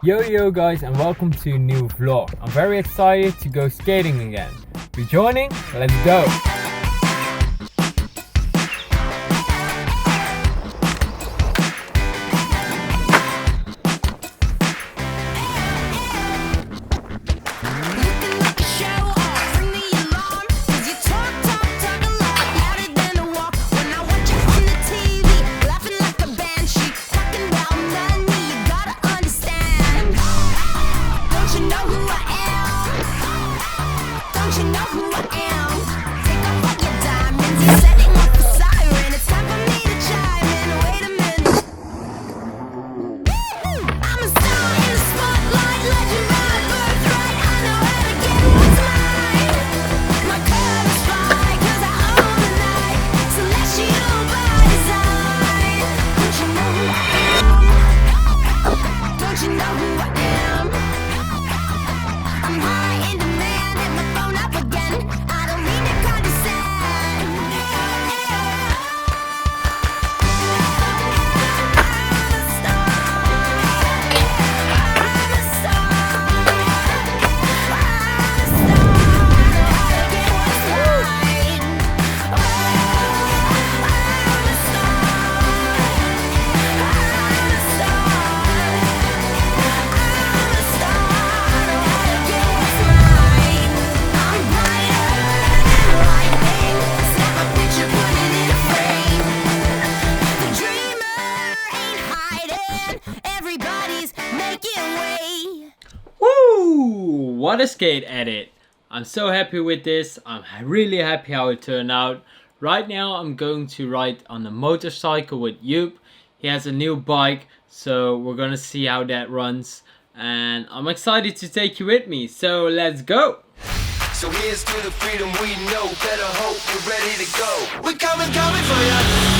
Yo guys, and welcome to a new vlog. I'm very excited to go skating again. You joining? Let's go! What a skate edit! I'm so happy with this. I'm really happy how it turned out. Right now I'm going to ride on a motorcycle with Joep. He has a new bike, so we're gonna see how that runs. And I'm excited to take you with me, so let's go! So here's to the freedom we know. Better hope you're ready to go. We're coming for you.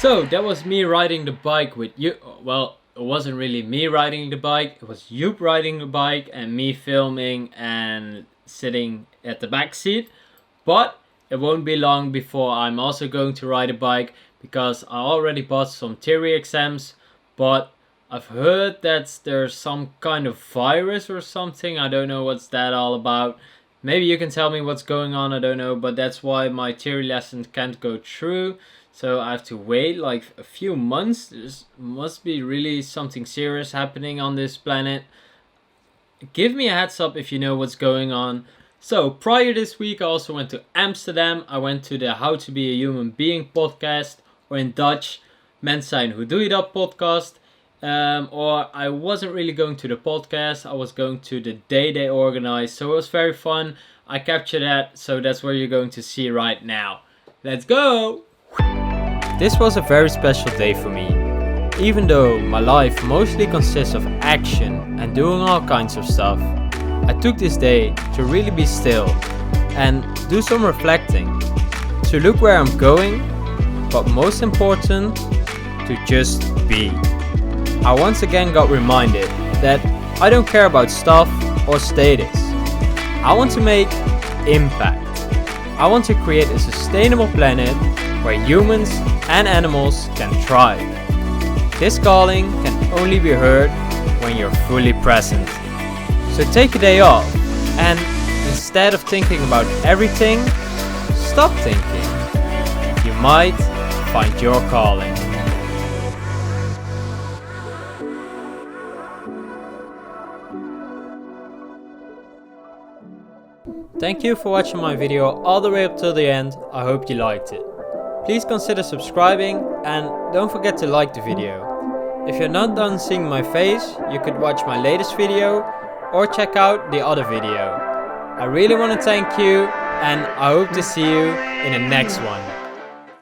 So that was me riding the bike with you. Well, it wasn't really me riding the bike. It was Joep riding the bike and me filming and sitting at the back seat. But it won't be long before I'm also going to ride a bike because I already bought some theory exams. But I've heard that there's some kind of virus or something. I don't know what's that all about. Maybe you can tell me what's going on. I don't know. But that's why my theory lessons can't go through. So I have to wait like a few months. There must be really something serious happening on this planet. Give me a heads up if you know what's going on. So prior this week I also went to Amsterdam. I went to the How to Be a Human Being podcast, or in Dutch, zijn, hoe doe je dat podcast. Or I wasn't really going to the podcast. I was going to the day they organized. So it was very fun. I captured that. So that's what you're going to see right now. Let's go! This was a very special day for me. Even though my life mostly consists of action and doing all kinds of stuff, I took this day to really be still and do some reflecting, to look where I'm going, but most important, to just be. I once again got reminded that I don't care about stuff or status. I want to make impact. I want to create a sustainable planet where humans and animals can thrive. This calling can only be heard when you're fully present. So take a day off and instead of thinking about everything, stop thinking. You might find your calling. Thank you for watching my video all the way up till the end. I hope you liked it. Please consider subscribing and don't forget to like the video. If you're not done seeing my face, you could watch my latest video or check out the other video. I really want to thank you and I hope to see you in the next one.